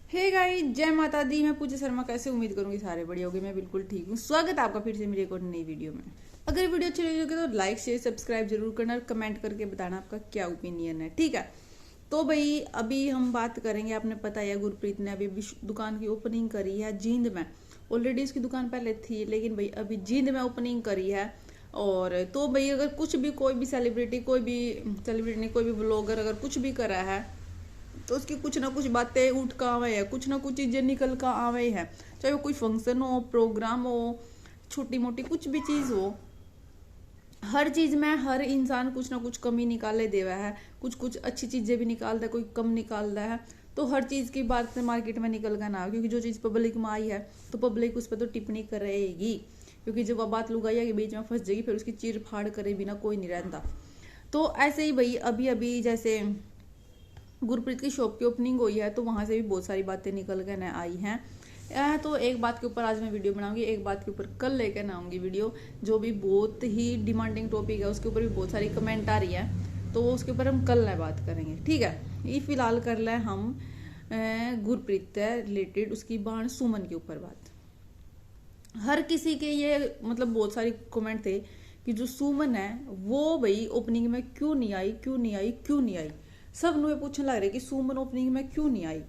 Hey guys, जय माता दी। मैं पूजा शर्मा कैसे उम्मीद करूंगी सारे बढ़िया होंगे। मैं बिल्कुल ठीक हूँ। स्वागत है आपका फिर से मेरी एक और नई वीडियो में। अगर वीडियो अच्छी लगी तो लाइक शेयर सब्सक्राइब जरूर करना और कमेंट करके बताना आपका क्या ओपिनियन है, ठीक है। तो भाई अभी हम बात करेंगे, आपने पता है गुरप्रीत ने अभी दुकान की ओपनिंग करी है जींद में। ऑलरेडी उसकी दुकान पहले थी, लेकिन भाई अभी जींद में ओपनिंग करी है। और तो भाई अगर कुछ भी कोई भी सेलिब्रिटी नहीं, कोई भी ब्लॉगर अगर कुछ भी करा है तो उसकी कुछ ना कुछ बातें उठ का आवे है, कुछ ना कुछ चीजें निकल का आवे है। चाहे वो कोई फंक्शन हो, प्रोग्राम हो, छोटी मोटी कुछ भी चीज हो, हर चीज में हर इंसान कुछ ना कुछ कमी निकाले देवा है। कुछ कुछ अच्छी चीजें भी निकालता है, कोई कम निकालता है। तो हर चीज की बात मार्केट में निकल कर ना आवे, क्योंकि जो चीज पब्लिक में आई है तो पब्लिक उस पर तो टिप्पणी करेगी। क्योंकि जब वह बात लुगाई के बीच में फंस जाएगी, फिर उसकी चीर फाड़ करे बिना कोई नहीं रहता। तो ऐसे ही भाई अभी अभी जैसे गुरप्रीत की शॉप की ओपनिंग हुई है, तो वहां से भी बहुत सारी बातें निकल कर न आई हैं। तो एक बात के ऊपर आज मैं वीडियो बनाऊंगी, एक बात के ऊपर कल लेकर न आऊंगी वीडियो, जो भी बहुत ही डिमांडिंग टॉपिक है। उसके ऊपर भी बहुत सारी कमेंट आ रही है, तो उसके ऊपर हम कल न बात करेंगे, ठीक है। ये फिलहाल कर ले हम गुरप्रीत से रिलेटेड उसकी बहन सुमन के ऊपर बात। हर किसी के ये मतलब बहुत सारी कमेंट थे कि जो सुमन है वो भाई ओपनिंग में क्यों नहीं आई, क्यों नहीं आई, क्यों नहीं आई। सब नुए पूछने लग रहे कि सुमन ओपनिंग में क्यों नहीं आई।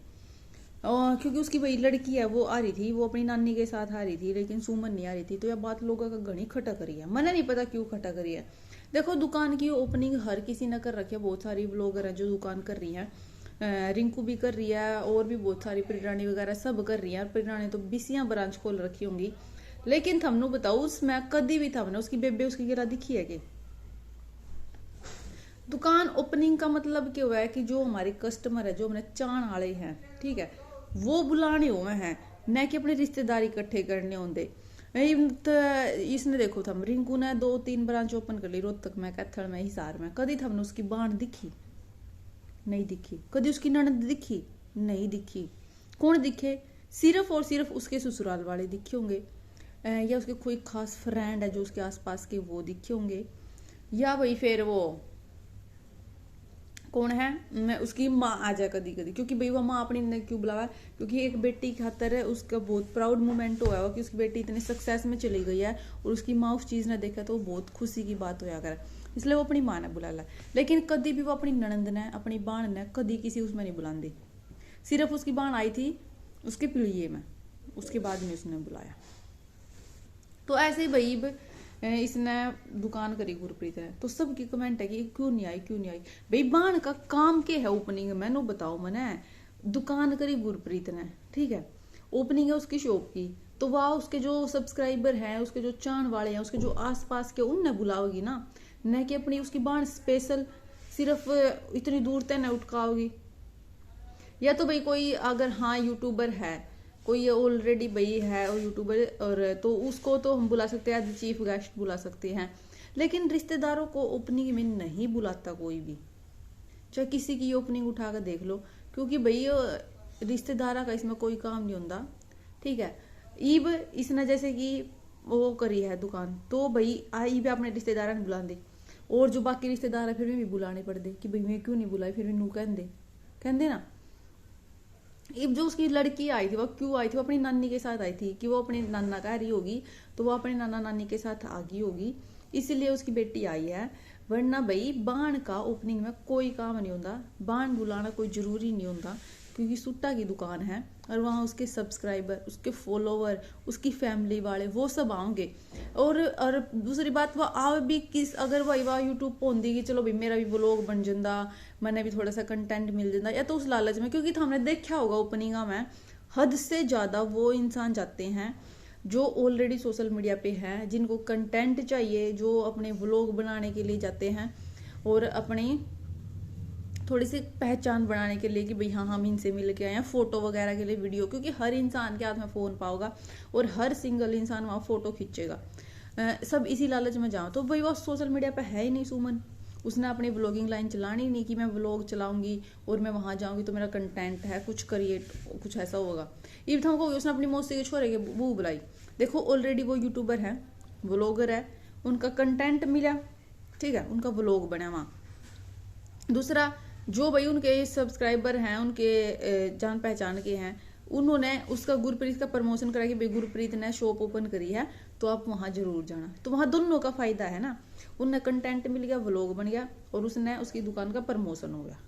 और क्योंकि उसकी वही लड़की है वो आ रही थी, वो अपनी नानी के साथ आ रही थी, लेकिन सुमन नहीं आ रही थी। तो यह बात लोगों का घनी खटा करी है, मैंने नहीं पता क्यों खटा करी है। देखो, दुकान की ओपनिंग हर किसी ने कर रखी है। बहुत सारी ब्लॉगर है जो दुकान कर रही है। रिंकू भी कर रही है, और भी बहुत सारी प्रिरानी वगैरह सब कर रही है। और प्रिरानी तो 20 ब्रांच खोल रखी होंगी। लेकिन थमनो बताओ, उसमें कदी भी थमने उसकी बेबे उसकी गिरा दिखी है कि दुकान ओपनिंग का मतलब क्या हुआ है कि जो हमारे कस्टमर है, जो हमारे चाहने वाले हैं, ठीक है, वो बुलाने हुए हैं, न कि अपने रिश्तेदार इकट्ठे करने होंगे। इसने देखो थम रिंकू ने 2-3 ब्रांच ओपन कर ली, रोहतक में, कैथल में, हिसार में। कदी थमने उसकी बाण दिखी? नहीं दिखी। कदी उसकी ननद दिखी? नहीं दिखी। कौन दिखे? सिर्फ और सिर्फ उसके ससुराल वाले दिखे होंगे, या उसके कोई खास फ्रेंड है जो उसके आसपास के, वो दिखे होंगे। या भाई फिर वो कौन है, मैं उसकी माँ आ जाए कदी कदी, क्योंकि भाई वो माँ अपनी ने क्यों बुलावा, क्योंकि एक बेटी की खातर है उसका बहुत प्राउड मोमेंट हुआ है कि उसकी बेटी इतने सक्सेस में चली गई है, और उसकी माँ उस चीज ने देखा तो बहुत खुशी की बात होया कर, इसलिए वो अपनी माँ ने बुला ला। लेकिन कदी भी वो अपनी ननंद ने, अपनी बाण ने कदी किसी उसमें नहीं बुलाती। सिर्फ उसकी बाण आई थी उसके पिलिये में, उसके बाद में उसने बुलाया। तो ऐसे ही भाई इसने दुकान करी गुरप्रीत ने, तो सबकी कमेंट है कि क्यों नहीं आई, क्यों नहीं आई। भाई बाण का काम क्या है ओपनिंग में, नो बताओ मने। दुकान करी गुरप्रीत ने, ठीक है, ओपनिंग है उसकी शॉप की, तो वह उसके जो सब्सक्राइबर हैं, उसके जो चाहन वाले हैं, उसके जो आसपास के, उनने बुलाओगी ना, न कि अपनी उसकी बाण स्पेशल सिर्फ इतनी दूर तक न उठकाओगी। या तो भाई कोई अगर हाँ यूट्यूबर है, कोई ऑलरेडी भाई है और यूट्यूबर, और तो उसको तो हम बुला सकते हैं, एज चीफ गेस्ट बुला सकते हैं। लेकिन रिश्तेदारों को ओपनिंग में नहीं बुलाता कोई भी, चाहे किसी की ओपनिंग उठा कर देख लो, क्योंकि भाई रिश्तेदारा का इसमें कोई काम नहीं होता, ठीक है। ईब इसने जैसे कि वो करी है दुकान, तो भाई ईब अपने रिश्तेदारा ने बुला दे, और जो बाकी रिश्तेदार है फिर भी बुलाने पड़ दे कि भाई मैं क्यों नहीं बुलाई, फिर भी नू कहते ना। अब जो उसकी लड़की आई थी, वो क्यों आई थी? वो अपनी नानी के साथ आई थी, कि वो अपनी नाना का रही होगी, तो वो अपने नाना नानी के साथ आ गई होगी, इसलिए उसकी बेटी आई है। वरना भाई बाण का ओपनिंग में कोई काम नहीं होता, बाण बुलाना कोई जरूरी नहीं होता, क्योंकि सुट्टा की दुकान है, और वहाँ उसके सब्सक्राइबर, उसके फॉलोवर, उसकी फैमिली वाले वो सब आएंगे। और दूसरी बात, वह आवे भी किस, अगर भाई वह यूट्यूब पर होंगी कि चलो भाई मेरा भी व्लॉग बन जाता, मैंने भी थोड़ा सा कंटेंट मिल जाता, या तो उस लालच में, क्योंकि हमने देखा होगा ओपनिंग में हद से ज्यादा वो इंसान जाते हैं जो ऑलरेडी सोशल मीडिया पे हैं, जिनको कंटेंट चाहिए, जो अपने व्लॉग बनाने के लिए जाते हैं, और अपनी थोड़ी सी पहचान बनाने के लिए कि भाई हाँ हम इनसे मिल के आए हैं, फोटो वगैरह के लिए, वीडियो, क्योंकि हर इंसान के हाथ में फोन पाओगा और हर सिंगल इंसान वहाँ फोटो खींचेगा। सब इसी लालच में जाओ। तो भाई वो सोशल मीडिया पे है ही नहीं सुमन, उसने अपनी व्लॉगिंग लाइन चलानी नहीं कि मैं व्लॉग चलाऊंगी और मैं वहां जाऊंगी तो मेरा कंटेंट है, कुछ क्रिएट, कुछ ऐसा होगा। ये था उसने अपनी मौसी के छोरे के बू बुलाई। देखो ऑलरेडी वो यूट्यूबर है, व्लॉगर है, उनका कंटेंट मिला, ठीक है, उनका व्लॉग बना वहां। दूसरा, जो भाई उनके सब्सक्राइबर हैं, उनके जान पहचान के हैं, उन्होंने उसका गुरप्रीत का प्रमोशन करा कि भाई गुरप्रीत ने शॉप ओपन करी है तो आप वहां जरूर जाना, तो वहां दोनों का फायदा है ना। उन्हें कंटेंट मिल गया, व्लॉग बन गया और उसने उसकी दुकान का प्रमोशन हो गया।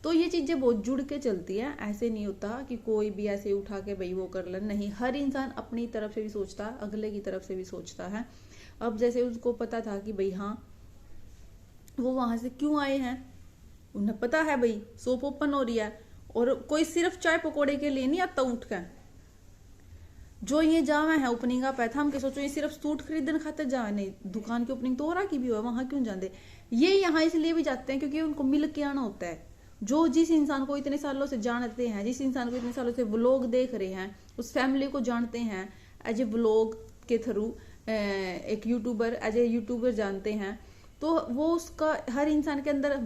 तो ये चीजें बहुत जुड़ के चलती है, ऐसे नहीं होता कि कोई भी ऐसे उठा के भाई वो कर ले, नहीं, हर इंसान अपनी तरफ से भी सोचता है, अगले की तरफ से भी सोचता है। अब जैसे उसको पता था कि भाई हाँ वो वहां से क्यों आए हैं, उन्हें पता है भाई शॉप ओपन हो रही है, और कोई सिर्फ चाय पकौड़े के लिए नहीं आता उठ कर। जो ये जावे है ओपनिंग आप है, हम के सोचो ये सिर्फ सूट खरीदने खातिर जावे, नहीं, दुकान की ओपनिंग तो हो रहा की भी हो, वहां क्यों जाते। ये यहाँ इसलिए भी जाते हैं क्योंकि उनको मिल के आना होता है। जो जिस इंसान को इतने सालों से जानते हैं, जिस इंसान को इतने सालों से व्लॉग देख रहे हैं, उस फैमिली को जानते हैं एज ए व्लॉग के थ्रू, एक यूट्यूबर एज ए यूट्यूबर जानते हैं, तो वो उसका हर इंसान के अंदर,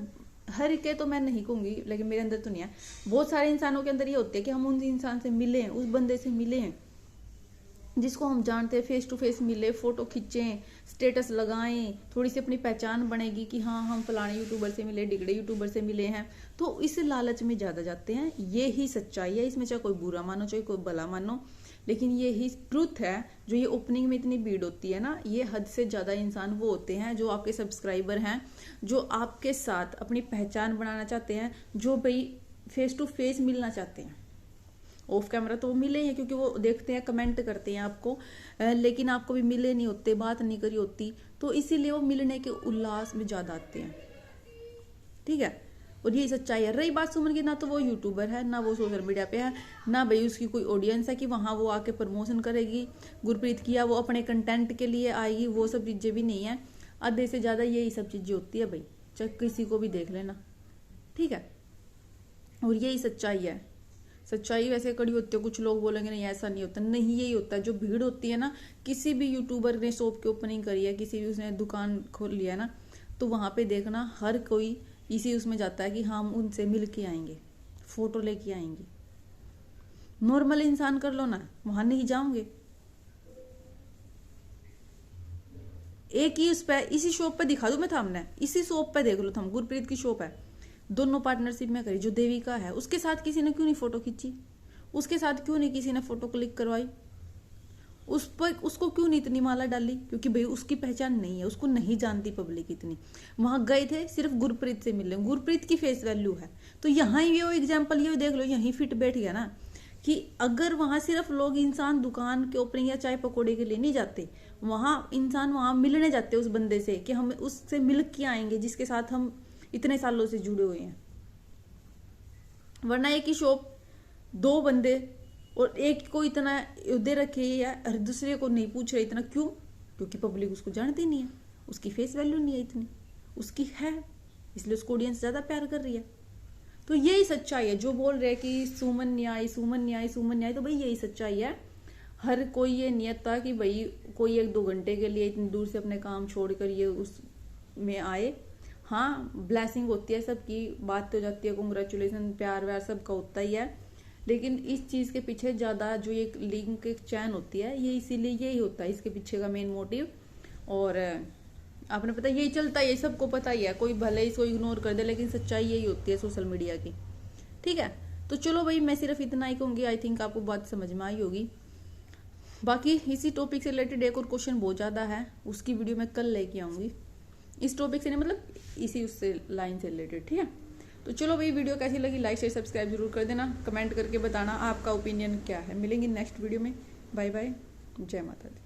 हर के तो मैं नहीं कहूंगी लेकिन मेरे अंदर तो नहीं है, बहुत सारे इंसानों के अंदर ये होते हैं कि हम उन इंसान से मिले हैं, उस बंदे से मिले हैं जिसको हम जानते हैं, फेस टू फेस मिले, फोटो खींचें, स्टेटस लगाएं, थोड़ी सी अपनी पहचान बनेगी कि हाँ हम फलाने यूट्यूबर से मिले, डिगड़े यूट्यूबर से मिले हैं, तो इस लालच में ज्यादा जाते हैं। ये ही सच्चाई है, इसमें चाहे कोई बुरा मानो चाहे कोई भला मानो, लेकिन ये ही ट्रुथ है। जो ये ओपनिंग में इतनी भीड़ होती है ना, ये हद से ज्यादा इंसान वो होते हैं जो आपके सब्सक्राइबर हैं, जो आपके साथ अपनी पहचान बनाना चाहते हैं, जो भाई फेस टू फेस मिलना चाहते हैं। ऑफ कैमरा तो वो मिले हैं क्योंकि वो देखते हैं, कमेंट करते हैं आपको, लेकिन आपको भी मिले नहीं होते, बात नहीं करी होती, तो इसीलिए वो मिलने के उल्लास में ज्यादा आते हैं। ठीक है, और यही सच्चाई है। रही बात सुमन की, ना तो वो यूट्यूबर है, ना वो सोशल मीडिया पे है, ना भाई उसकी कोई ऑडियंस है कि वहां वो आके प्रमोशन करेगी। गुरप्रीत किया वो अपने कंटेंट के लिए आएगी, वो सब चीजें भी नहीं है। आधे से ज्यादा यही सब चीजें होती है भाई, चाहे किसी को भी देख लेना। ठीक है, और यही सच्चाई है। सच्चाई वैसे कड़ी होती है, कुछ लोग बोलेंगे नहीं ऐसा नहीं होता, नहीं, यही होता है। जो भीड़ होती है ना, किसी भी यूट्यूबर ने शॉप की ओपनिंग करी है, किसी भी उसने दुकान खोल लिया ना, तो वहां पे देखना हर कोई इसी उसमें जाता है कि हम उनसे मिल के आएंगे, फोटो लेके आएंगे। नॉर्मल इंसान कर लो ना, वहां नहीं जाओगे। एक ही उस पे, इसी शॉप पे दिखा दू मैं सामने, इसी शॉप पे देख लो तुम, गुरप्रीत की शॉप है, दोनों पार्टनरशिप में करी। जो देविका है उसके साथ किसी ने क्यों नहीं फोटो खींची, उसके साथ क्यों नहीं किसी ने फोटो क्लिक करवाई, उस पर उसको क्यों नहीं इतनी माला डाली, क्योंकि भाई उसकी पहचान नहीं है, उसको नहीं जानती पब्लिक इतनी। वहां गए थे सिर्फ गुरप्रीत से मिलने, गुरप्रीत की फेस वैल्यू है। तो यहाँ ये एग्जाम्पल ये देख लो, यही फिट बैठ गया ना कि अगर वहां सिर्फ लोग इंसान दुकान के ओपनिंग या चाय पकौड़े के लिए नहीं जाते, वहां इंसान वहां मिलने जाते उस बंदे से कि हम उससे मिल के आएंगे जिसके साथ हम इतने सालों से जुड़े हुए हैं। वरना एक ही शॉप, दो बंदे, और एक को इतना दे रखे या दूसरे को नहीं पूछ रहे इतना, क्यों? क्योंकि पब्लिक उसको जानती नहीं है, उसकी फेस वैल्यू नहीं है इतनी, उसकी है, इसलिए उसको ऑडियंस ज्यादा प्यार कर रही है। तो यही सच्चाई है। जो बोल रहे हैं कि सुमन नहीं आई, सुमन नहीं आई, सुमन नहीं आई, तो भाई यही सच्चाई है। हर कोई ये नियत था कि भाई कोई 1-2 घंटे के लिए इतनी दूर से अपने काम छोड़कर ये उस में आए। हाँ, ब्लेसिंग होती है सबकी, बात हो जाती है, कांग्रेचुलेशन, प्यार व्यार सबका होता ही है, लेकिन इस चीज के पीछे ज्यादा जो एक लिंक एक चैन होती है, ये इसीलिए यही होता है, इसके पीछे का मेन मोटिव। और आपने पता यही चलता है, ये सबको पता ही है, कोई भले इसको इग्नोर कर दे, लेकिन सच्चाई यही होती है सोशल मीडिया की। ठीक है, तो चलो भाई, मैं सिर्फ इतना ही कहूंगी, आई थिंक आपको बात समझ में आई होगी। बाकी इसी टॉपिक से रिलेटेड एक और क्वेश्चन बहुत ज्यादा है, उसकी वीडियो मैं कल लेके आऊंगी। इस टॉपिक से नहीं, मतलब इसी उससे लाइन से रिलेटेड। ठीक है, तो चलो भाई, वीडियो कैसी लगी, लाइक शेयर सब्सक्राइब जरूर कर देना, कमेंट करके बताना आपका ओपिनियन क्या है। मिलेंगे नेक्स्ट वीडियो में, बाय बाय, जय माता दी।